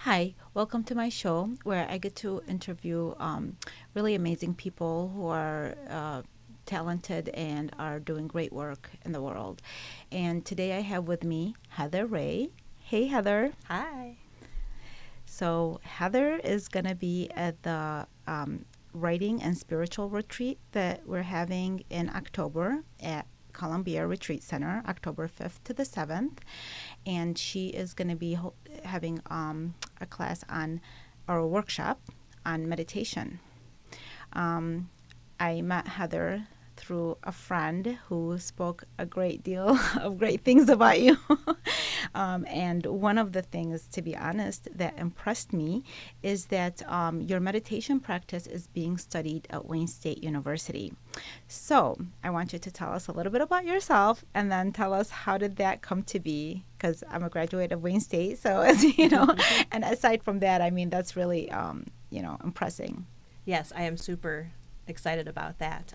Hi, welcome to my show where I get to interview really amazing people who are talented and are doing great work in the world. And today I have with me Heather Ray. Hey, Heather. Hi. So, Heather is going to be at the writing and spiritual retreat that we're having in October at Columbia Retreat Center, October 5th to the 7th. And she is going to be having a class on, or a workshop on meditation. Um, I met Heather through a friend who spoke a great deal of great things about you. And one of the things, to be honest, that impressed me is that your meditation practice is being studied at Wayne State University. So I want you to tell us a little bit about yourself and then tell us how did that come to be? Because I'm a graduate of Wayne State. So, as you know, and aside from that, I mean, that's really, impressing. Yes, I am super excited about that.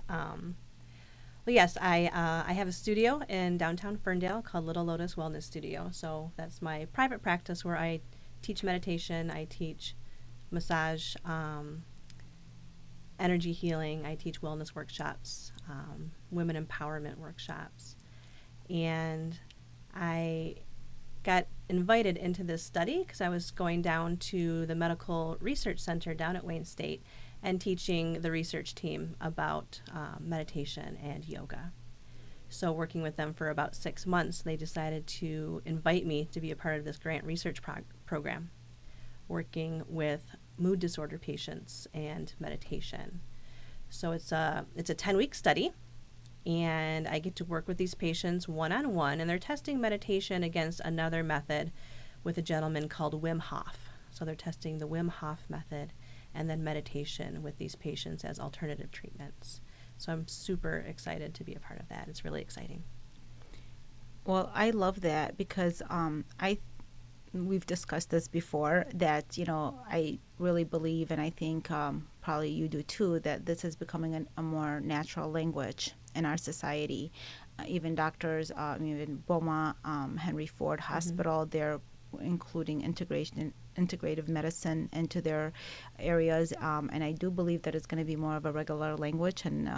Well, yes, I have a studio in downtown Ferndale called Little Lotus Wellness Studio. So that's my private practice where I teach meditation, I teach massage, energy healing, I teach wellness workshops, women empowerment workshops. And I got invited into this study because I was going down to the Medical Research Center down at Wayne State and teaching the research team about meditation and yoga. So working with them for about 6 months, they decided to invite me to be a part of this grant research program, working with mood disorder patients and meditation. So it's a 10-week study, and I get to work with these patients one-on-one, and they're testing meditation against another method with a gentleman called Wim Hof. So they're testing the Wim Hof method and then meditation with these patients as alternative treatments. So I'm super excited to be a part of that. It's really exciting. Well, I love that because we've discussed this before that I really believe, and I think probably you do too, that this is becoming a more natural language in our society. Even doctors, even Beaumont, Henry Ford Mm-hmm. Hospital, they're including integrative medicine into their areas, and I do believe that it's going to be more of a regular language, and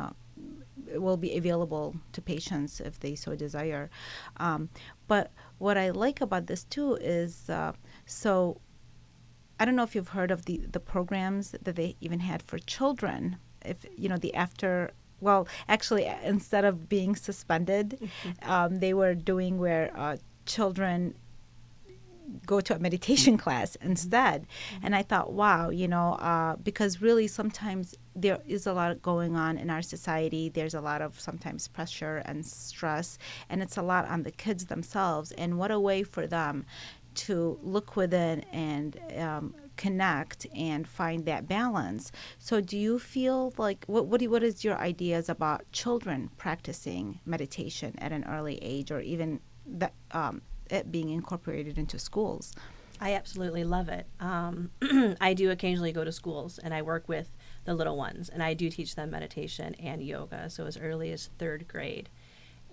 it will be available to patients if they so desire. But what I like about this too is so I don't know if you've heard of the programs that they even had for children. If the after. Well, actually, instead of being suspended, they were doing where children go to a meditation class instead. Mm-hmm. And I thought, wow, because really sometimes there is a lot going on in our society. There's a lot of sometimes pressure and stress, and it's a lot on the kids themselves. And what a way for them to look within and connect and find that balance. So do you feel like what is your ideas about children practicing meditation at an early age, or even that it being incorporated into schools? I absolutely love it. I do occasionally go to schools and I work with the little ones, and I do teach them meditation and yoga, so as early as third grade.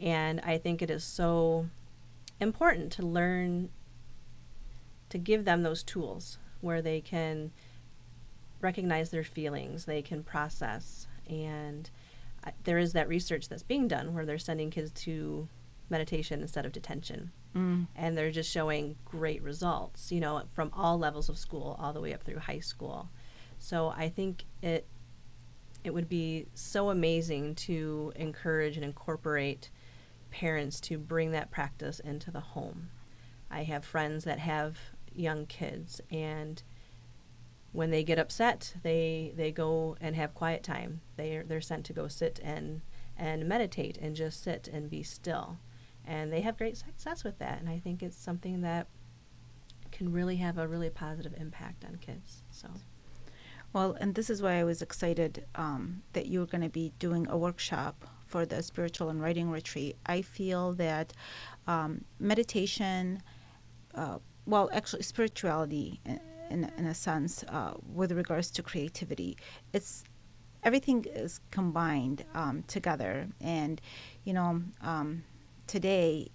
And I think it is so important to learn to give them those tools where they can recognize their feelings, they can process. And there is that research that's being done where they're sending kids to meditation instead of detention. Mm. And they're just showing great results, from all levels of school all the way up through high school. So I think it would be so amazing to encourage and incorporate parents to bring that practice into the home. I have friends that have young kids, and when they get upset, they go and have quiet time. They're sent to go sit and meditate and just sit and be still. And they have great success with that. And I think it's something that can really have a really positive impact on kids. So, Well, and this is why I was excited that you were going to be doing a workshop for the spiritual and writing retreat. I feel that meditation, well, actually, spirituality, in a sense, with regards to creativity, it's everything is combined together. And you know, today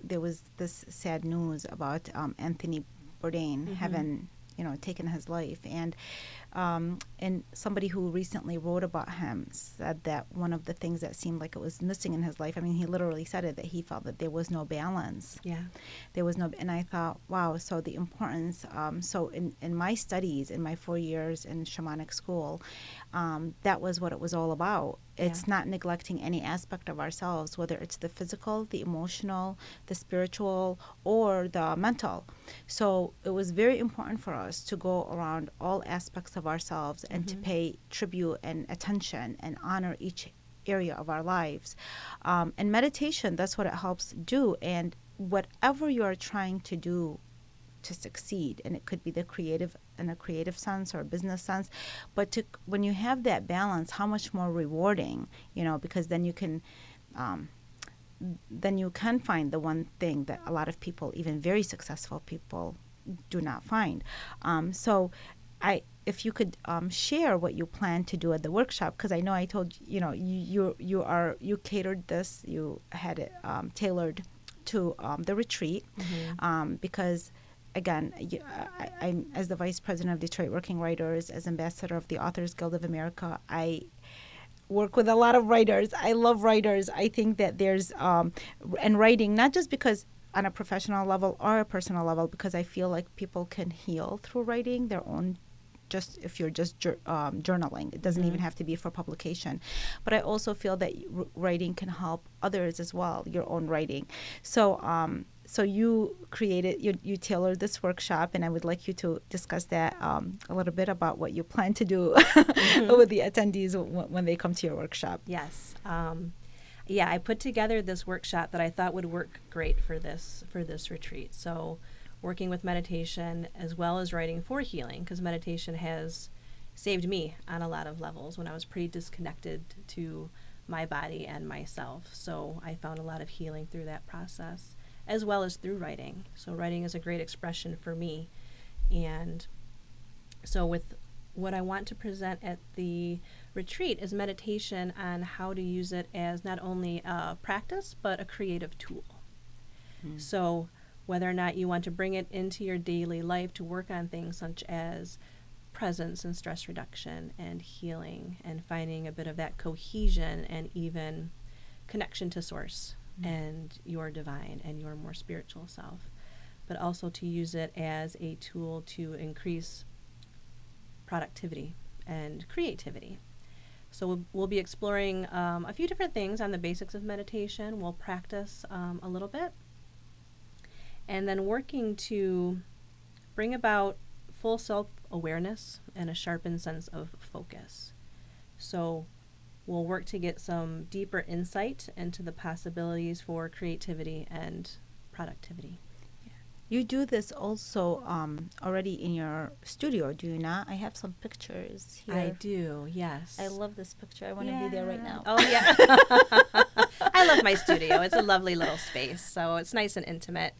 there was this sad news about Anthony Bourdain mm-hmm. having taken his life. And somebody who recently wrote about him said that one of the things that seemed like it was missing in his life, I mean, he literally said it, that he felt that there was no balance. Yeah. There was no, and I thought, wow, so the importance, so in my studies, in my 4 years in shamanic school, that was what it was all about. It's not neglecting any aspect of ourselves, whether it's the physical, the emotional, the spiritual, or the mental. So it was very important for us to go around all aspects of ourselves and to pay tribute and attention and honor each area of our lives. And meditation, that's what it helps do. And whatever you are trying to do to succeed, and it could be the creative in a creative sense or a business sense, but when you have that balance, how much more rewarding, because then you can find the one thing that a lot of people, even very successful people, do not find. So if you could share what you plan to do at the workshop, because I know I told you catered this, you had it tailored to the retreat, because again, I'm as the vice president of Detroit Working Writers, as ambassador of the Authors Guild of America, I work with a lot of writers. I love writers. I think that there's and writing, not just because on a professional level or a personal level, because I feel like people can heal through writing their own, just if you're just journaling. It doesn't even have to be for publication. But I also feel that writing can help others as well, your own writing. So you you tailored this workshop, and I would like you to discuss that a little bit about what you plan to do with the attendees when they come to your workshop. Yes. I put together this workshop that I thought would work great for this retreat. So working with meditation as well as writing for healing, because meditation has saved me on a lot of levels when I was pretty disconnected to my body and myself. So I found a lot of healing through that process, as well as through writing. So writing is a great expression for me. And so with what I want to present at the retreat is meditation on how to use it as not only a practice, but a creative tool. So whether or not you want to bring it into your daily life to work on things such as presence and stress reduction and healing and finding a bit of that cohesion and even connection to source and your divine and your more spiritual self, but also to use it as a tool to increase productivity and creativity. So we'll be exploring a few different things on the basics of meditation. We'll practice a little bit, and then working to bring about full self-awareness and a sharpened sense of focus. So we'll work to get some deeper insight into the possibilities for creativity and productivity. You do this also already in your studio, do you not? I have some pictures here. I do, yes. I love this picture. I want to be there right now. Oh, yeah. I love my studio. It's a lovely little space. So it's nice and intimate,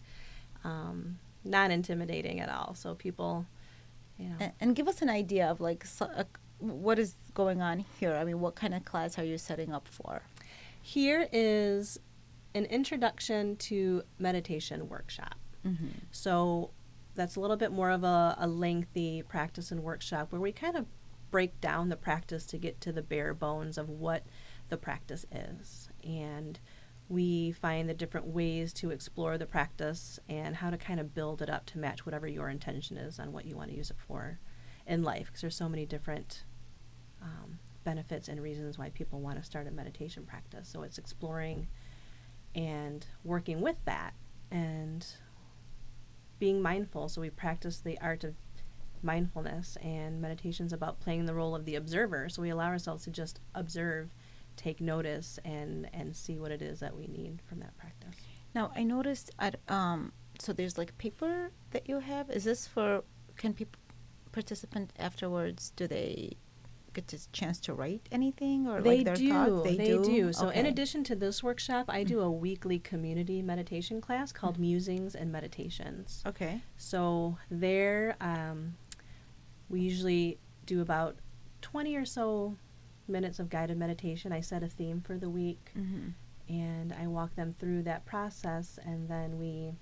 not intimidating at all. So people, And give us an idea of what is going on here. I mean, what kind of class are you setting up for? Here is an introduction to meditation workshop. So that's a little bit more of a lengthy practice and workshop where we kind of break down the practice to get to the bare bones of what the practice is. And we find the different ways to explore the practice and how to kind of build it up to match whatever your intention is on what you want to use it for in life, because there's so many different benefits and reasons why people want to start a meditation practice. So it's exploring and working with that and being mindful. So we practice the art of mindfulness, and meditation's about playing the role of the observer. So we allow ourselves to just observe, take notice, and see what it is that we need from that practice. Now, I noticed so there's paper that you have. Is this can people participant afterwards, do they get a chance to write anything or their thoughts? They do. So okay. In addition to this workshop, I do a weekly community meditation class called Musings and Meditations. Okay. So there, we usually do about 20 or so minutes of guided meditation. I set a theme for the week, and I walk them through that process, and then we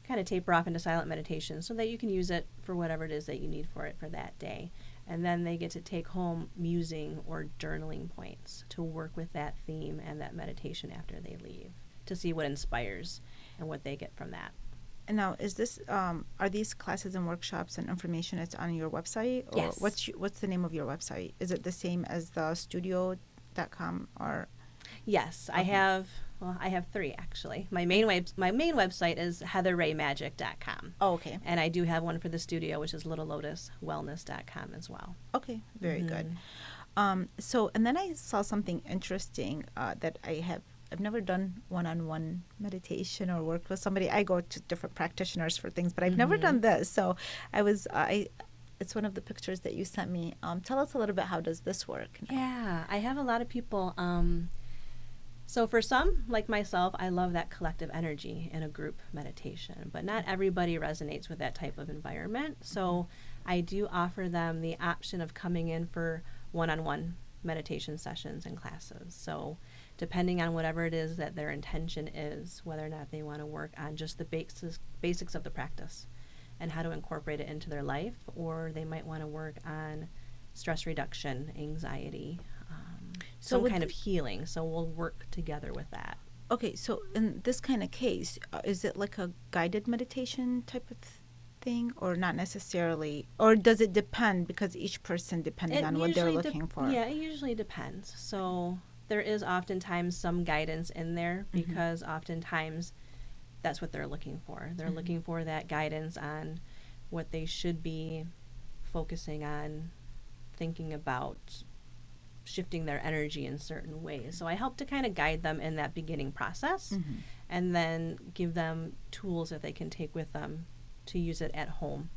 kind of taper off into silent meditation so that you can use it for whatever it is that you need for it for that day. And then they get to take home musing or journaling points to work with that theme and that meditation after they leave, to see what inspires and what they get from that. And now, is this are these classes and workshops and information that's on your website? Or Yes. What's the name of your website? Is it the same as the studio.com or? Yes, I have 3 actually. My main website is heatherraymagic.com. Oh, okay. And I do have one for the studio, which is littlelotuswellness.com as well. Okay, very good. So, and then I saw something interesting that I've never done one-on-one meditation or worked with somebody. I go to different practitioners for things, but I've never done this. So it's one of the pictures that you sent me. Tell us a little bit, how does this work? Yeah, I have a lot of people. So for some, like myself, I love that collective energy in a group meditation, but not everybody resonates with that type of environment. So I do offer them the option of coming in for one-on-one meditation sessions and classes. So depending on whatever it is that their intention is, whether or not they want to work on just the basics of the practice and how to incorporate it into their life, or they might want to work on stress reduction, anxiety, some kind of healing. So we'll work together with that. Okay, so in this kind of case, is it like a guided meditation type of thing, or not necessarily? Or does it depend, because each person, depending on what they're looking for? Yeah, it usually depends. So there is oftentimes some guidance in there, because oftentimes that's what they're looking for. They're looking for that guidance on what they should be focusing on, thinking about, shifting their energy in certain ways. So I help to kind of guide them in that beginning process, and then give them tools that they can take with them to use it at home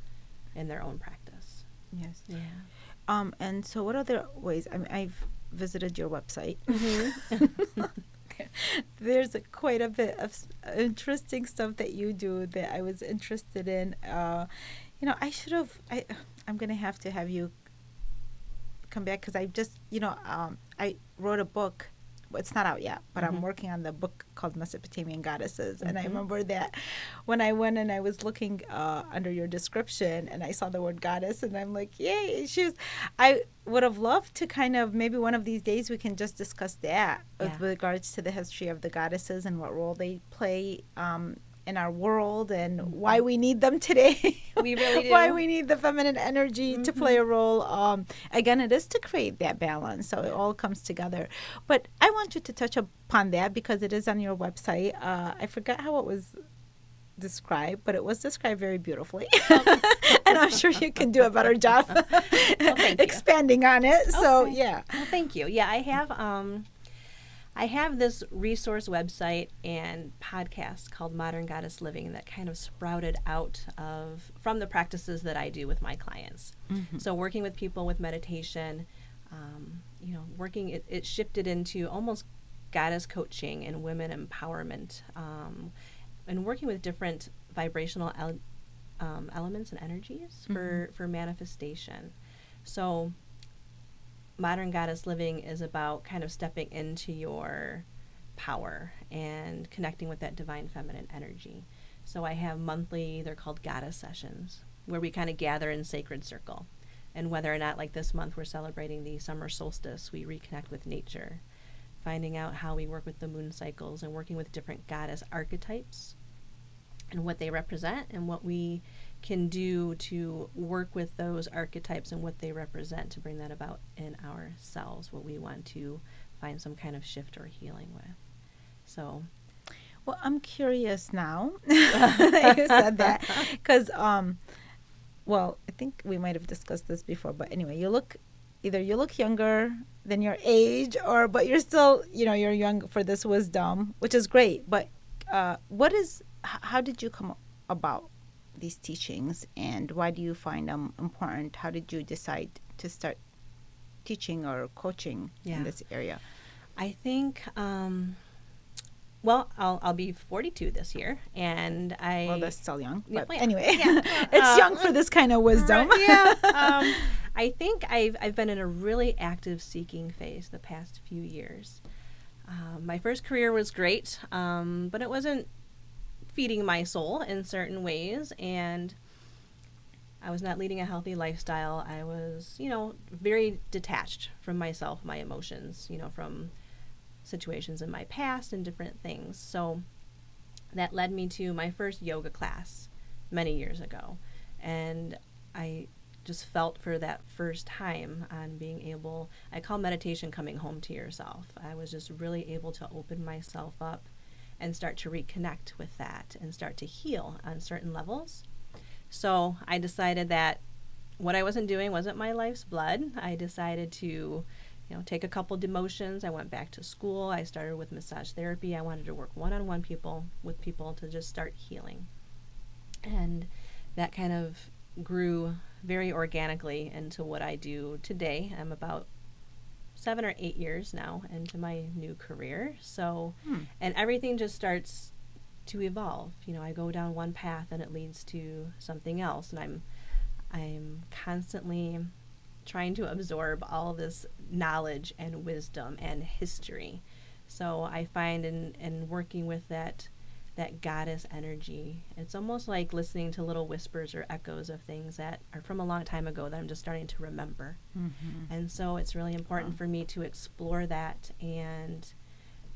in their own practice. Yes. Yeah. And so what other ways? I mean, I've visited your website. There's quite a bit of interesting stuff that you do that I was interested in. I'm going to have you come back, because I just, I wrote a book. It's not out yet, but I'm working on the book called Mesopotamian Goddesses. And I remember that when I went and I was looking under your description and I saw the word goddess, and I'm like, yay, I would have loved to kind of, maybe one of these days we can just discuss that with regards to the history of the goddesses and what role they play in our world, and why we need them today. We really do. Why we need the feminine energy to play a role. Again, it is to create that balance, so it all comes together. But I want you to touch upon that, because it is on your website. I forgot how it was described, but it was described very beautifully. And I'm sure you can do a better job expanding on it. So, yeah. Well, thank you. Yeah, I have this resource website and podcast called Modern Goddess Living that kind of sprouted out from the practices that I do with my clients. So working with people with meditation, it shifted into almost goddess coaching and women empowerment, and working with different vibrational elements and energies for manifestation. So Modern Goddess Living is about kind of stepping into your power and connecting with that divine feminine energy. So I have monthly, they're called goddess sessions, where we kind of gather in sacred circle. And whether or not, like this month, we're celebrating the summer solstice, we reconnect with nature, finding out how we work with the moon cycles and working with different goddess archetypes and what they represent and what we can do to work with those archetypes and what they represent to bring that about in ourselves, what we want to find some kind of shift or healing with. So, well, I'm curious now that you said that, because, I think we might have discussed this before, but anyway, you look younger than your age, but you're still, you're young for this wisdom, which is great. But how did you come about these teachings, and why do you find them important? How did you decide to start teaching or coaching in this area? I think, I'll be 42 this year, and that's still young. But anyway, it's young for this kind of wisdom. Right, I think I've been in a really active seeking phase the past few years. My first career was great, but it wasn't feeding my soul in certain ways, and I was not leading a healthy lifestyle. I was, very detached from myself, my emotions, from situations in my past and different things. So that led me to my first yoga class many years ago. And I just felt for that first time on being able, I call meditation coming home to yourself. I was just really able to open myself up and start to reconnect with that and start to heal on certain levels. So I decided that what I wasn't doing wasn't my life's blood. I decided to, take a couple demotions. I went back to school. I started with massage therapy. I wanted to work one-on-one with people to just start healing. And that kind of grew very organically into what I do today. I'm about 7 or 8 years now into my new career. So, and everything just starts to evolve. I go down one path and it leads to something else. And I'm constantly trying to absorb all this knowledge and wisdom and history. So I find in working with that goddess energy, it's almost like listening to little whispers or echoes of things that are from a long time ago that I'm just starting to remember. Mm-hmm. And so it's really important for me to explore that. And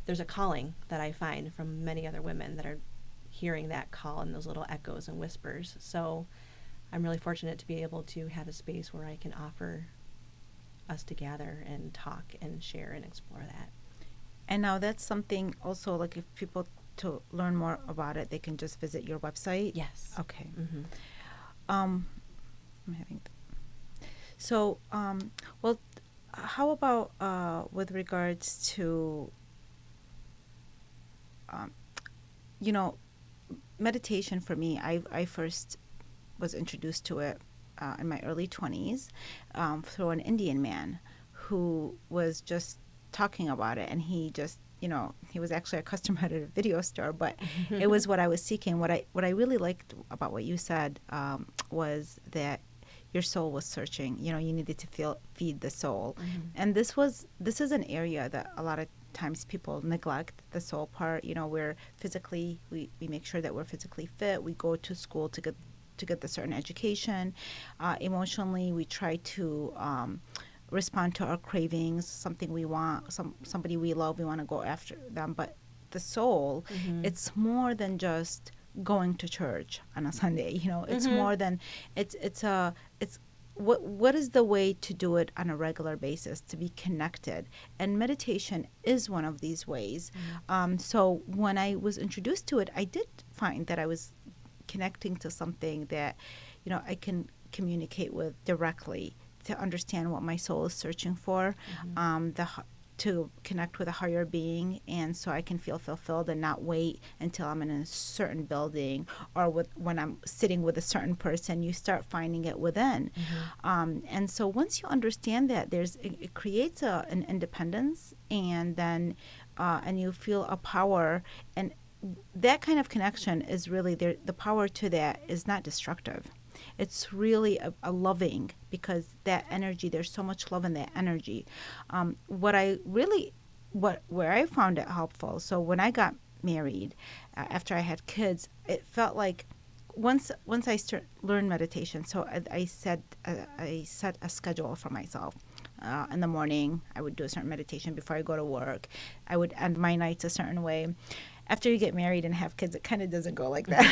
there's a calling that I find from many other women that are hearing that call and those little echoes and whispers. So I'm really fortunate to be able to have a space where I can offer us to gather and talk and share and explore that. And now that's something also, like, if people to learn more about it, they can just visit your website? Yes. Okay. Mm-hmm. I'm having... So, well, how about with regards to, meditation for me, I first was introduced to it in my early 20s through an Indian man who was just talking about it, and he just, he was actually a customer at a video store, but it was what I was seeking. What I really liked about what you said was that your soul was searching. You needed to feed the soul, and this is an area that a lot of times people neglect, the soul part. We're physically, we make sure that we're physically fit. We go to school to get the certain education. Emotionally, we try to respond to our cravings, something we want, somebody we love, we want to go after them. But the soul, it's more than just going to church on a Sunday. It's more than it's what is the way to do it on a regular basis, to be connected, and meditation is one of these ways. So when I was introduced to it, I did find that I was connecting to something that I can communicate with directly, to understand what my soul is searching for, to connect with a higher being, and so I can feel fulfilled and not wait until I'm in a certain building or when I'm sitting with a certain person. You start finding it within. And so once you understand that, it creates an independence, and then and you feel a power, and that kind of connection is really there. The power to that is not destructive. It's really a loving, because that energy, there's so much love in that energy. Where I found it helpful, so when I got married, after I had kids, it felt like once I learned meditation, so I set a schedule for myself. In the morning, I would do a certain meditation before I go to work. I would end my nights a certain way. After you get married and have kids, it kind of doesn't go like that.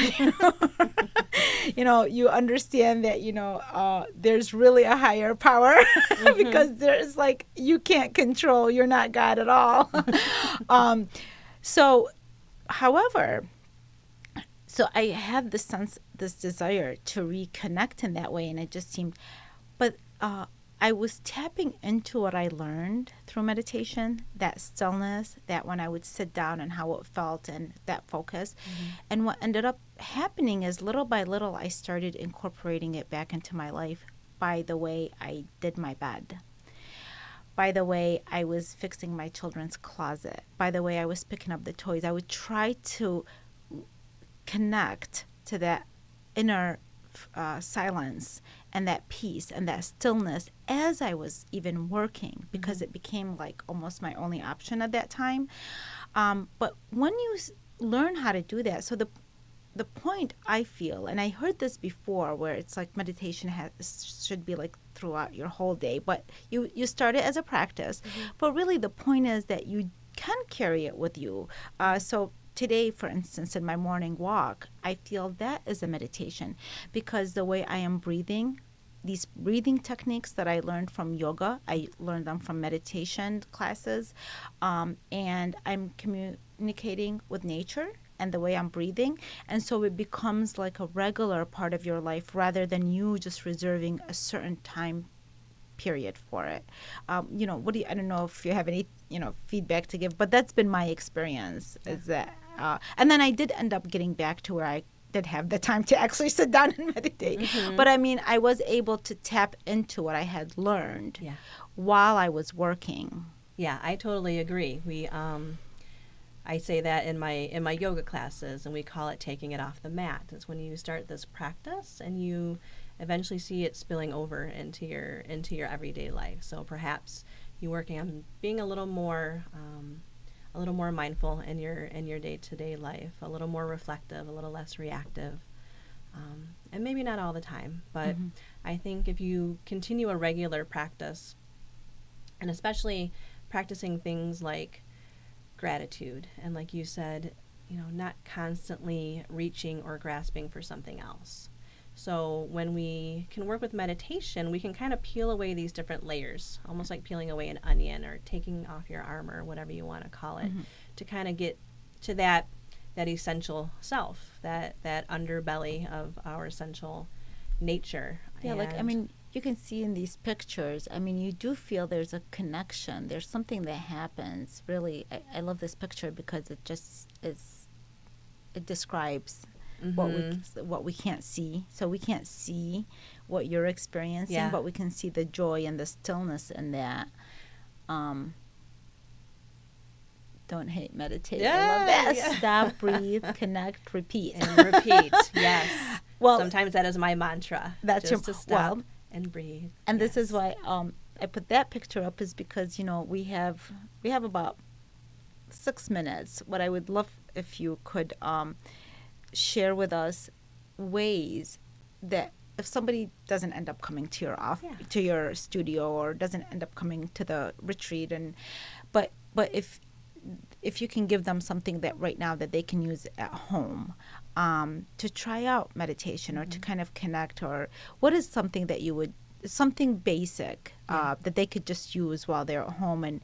You understand that, there's really a higher power because there's you can't control, you're not God at all. However, I had this desire to reconnect in that way, and it just seemed, but I was tapping into what I learned through meditation, that stillness, that when I would sit down and how it felt, and that focus. And what ended up happening is, little by little, I started incorporating it back into my life by the way I did my bed, by the way I was fixing my children's closet, by the way I was picking up the toys. I would try to connect to that inner silence and that peace and that stillness as I was even working, because it became almost my only option at that time. But when you learn how to do that, so the point I feel, and I heard this before, where it's like meditation should be like throughout your whole day, but you start it as a practice, but really the point is that you can carry it with you. So today, for instance, in my morning walk, I feel that is a meditation, because the way I am breathing, these breathing techniques that I learned from yoga, I learned them from meditation classes, and I'm communicating with nature and the way I'm breathing. And so it becomes like a regular part of your life, rather than you just reserving a certain time period for it. I don't know if you have any, feedback to give, but that's been my experience. Yeah. Is that, and then I did end up getting back to where I did have the time to actually sit down and meditate. But I mean, I was able to tap into what I had learned while I was working. Yeah, I totally agree. I say that in my yoga classes, and we call it taking it off the mat. It's when you start this practice and you eventually see it spilling over into your everyday life. So perhaps you're working on being a little more mindful in your day-to-day life, a little more reflective, a little less reactive, and maybe not all the time. But I think if you continue a regular practice, and especially practicing things like gratitude, and like you said, not constantly reaching or grasping for something else. So when we can work with meditation, we can kind of peel away these different layers, almost like peeling away an onion or taking off your armor, whatever you want to call it, to kind of get to that essential self, that underbelly of our essential nature. Yeah, you can see in these pictures, you do feel there's a connection. There's something that happens. Really, I love this picture because it just it describes what we can't see. So we can't see what you're experiencing, but we can see the joy and the stillness in that. Don't hate, meditate. I love that. Yeah. Stop, breathe, connect, repeat. And repeat, yes. Well, sometimes that is my mantra. That's just to stop and breathe. And this is why I put that picture up, is because, we have about 6 minutes. What I would love if you could share with us ways that if somebody doesn't end up coming to your to your studio, or doesn't end up coming to the retreat, but if you can give them something that right now that they can use at home to try out meditation, or to kind of connect, or what is something that you would, something basic that they could just use while they're at home, and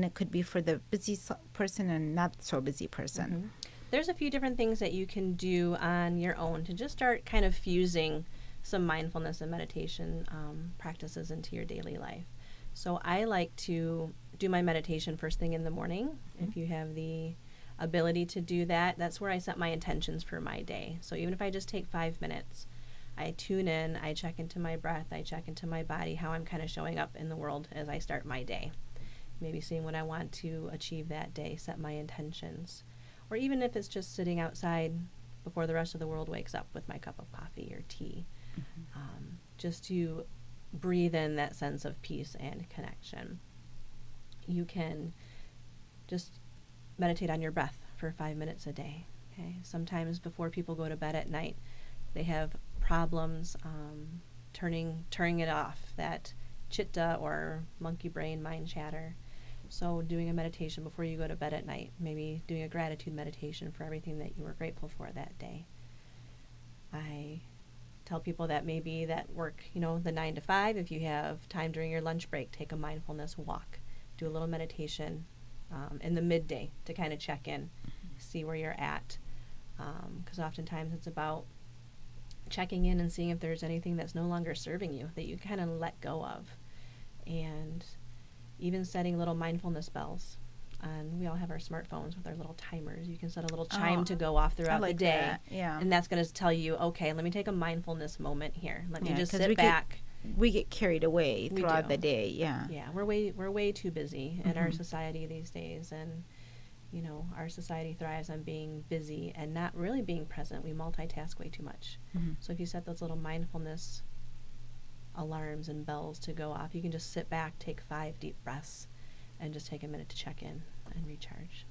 it could be for the busy person and not so busy person. There's a few different things that you can do on your own to just start kind of fusing some mindfulness and meditation practices into your daily life. So I like to do my meditation first thing in the morning. If you have the ability to do that, that's where I set my intentions for my day. So even if I just take 5 minutes, I tune in, I check into my breath, I check into my body, how I'm kind of showing up in the world as I start my day. Maybe seeing what I want to achieve that day, set my intentions. Or even if it's just sitting outside before the rest of the world wakes up with my cup of coffee or tea, just to breathe in that sense of peace and connection. You can just meditate on your breath for 5 minutes a day. Okay. Sometimes before people go to bed at night, they have problems turning it off, that chitta or monkey brain mind chatter. So doing a meditation before you go to bed at night, maybe doing a gratitude meditation for everything that you were grateful for that day. I tell people that maybe that work, the 9 to 5, if you have time during your lunch break, take a mindfulness walk, do a little meditation in the midday to kind of check in, see where you're at. Because oftentimes it's about checking in and seeing if there's anything that's no longer serving you, that you kind of let go of. And even setting little mindfulness bells. And we all have our smartphones with our little timers. You can set a little chime to go off throughout the day. That. Yeah. And that's going to tell you, okay, let me take a mindfulness moment here. Let me just sit back. We get carried away throughout the day. Yeah. Yeah, we're way too busy in our society these days. And, our society thrives on being busy and not really being present. We multitask way too much. So if you set those little mindfulness alarms and bells to go off, you can just sit back, take 5 deep breaths, and just take a minute to check in and recharge.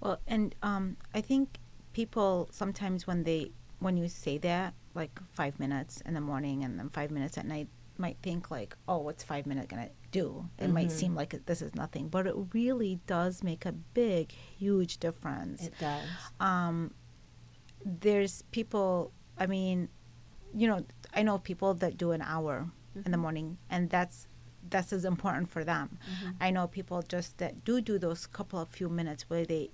Well, and I think people sometimes when you say that, like 5 minutes in the morning and then 5 minutes at night, might think like, oh, what's 5 minutes gonna do? It might seem like this is nothing, but it really does make a big, huge difference. It does. There's people, I mean, I know people that do an hour in the morning, and that's as important for them. I know people just that do those couple of few minutes where they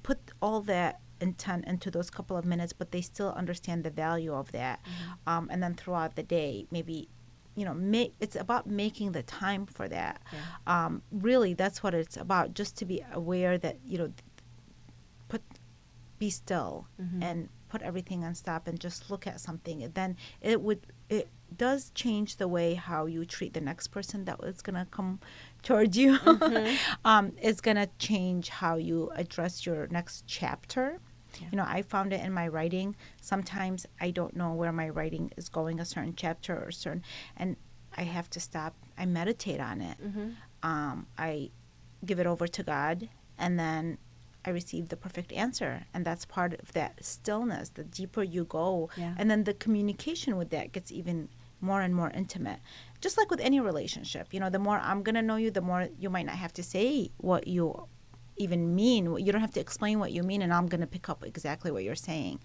put all that intent into those couple of minutes, but they still understand the value of that. And then throughout the day, maybe, it's about making the time for that. Yeah. Really, that's what it's about, just to be aware that, be still and put everything on stop and just look at something. Then it does change the way how you treat the next person that is going to come towards you. It's going to change how you address your next chapter. Yeah. I found it in my writing. Sometimes I don't know where my writing is going, a certain chapter or and I have to stop. I meditate on it. I give it over to God, and then I receive the perfect answer. And that's part of that stillness. The deeper you go, and then the communication with that gets even more and more intimate. Just like with any relationship, the more I'm going to know you, the more you might not have to say what you even mean. You don't have to explain what you mean, and I'm going to pick up exactly what you're saying.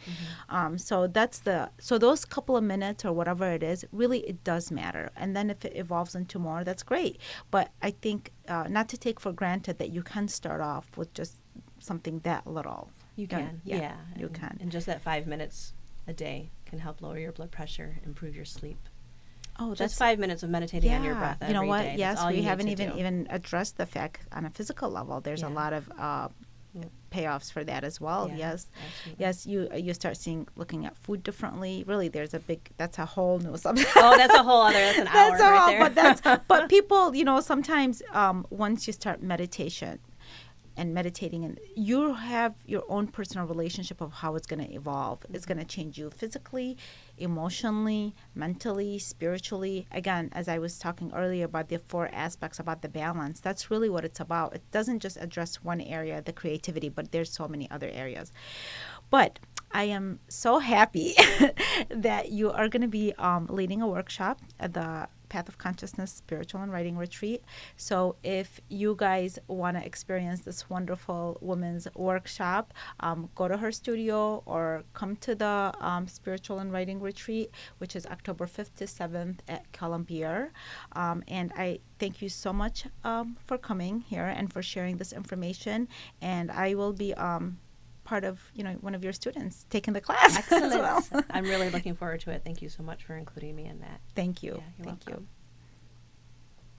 So those couple of minutes or whatever it is, really it does matter. And then if it evolves into more, that's great. But I think not to take for granted that you can start off with just something that little. You can, yeah. You can. And just that 5 minutes a day can help lower your blood pressure, improve your sleep. Oh, just 5 minutes of meditating on your breath every day. You know what? Day. Yes, we haven't even addressed the fact on a physical level. There's a lot of payoffs for that as well. Yeah, Yes. You start looking at food differently. Really, that's a whole new subject. Oh, that's an hour right there. But people, sometimes once you start meditating, and you have your own personal relationship of how it's going to evolve. It's going to change you physically, emotionally, mentally, spiritually. Again, as I was talking earlier about the 4 aspects, about the balance, that's really what it's about. It doesn't just address one area, the creativity, but there's so many other areas. But I am so happy that you are going to be leading a workshop at the Path of Consciousness Spiritual and Writing Retreat. So if you guys want to experience this wonderful woman's workshop, go to her studio or come to the Spiritual and Writing Retreat, which is October 5th to 7th at Columbia. And I thank you so much for coming here and for sharing this information. And I will be part of one of your students taking the class. Excellent. As well. I'm really looking forward to it. Thank you so much for including me in that. Thank you. Yeah, you're Thank welcome. you.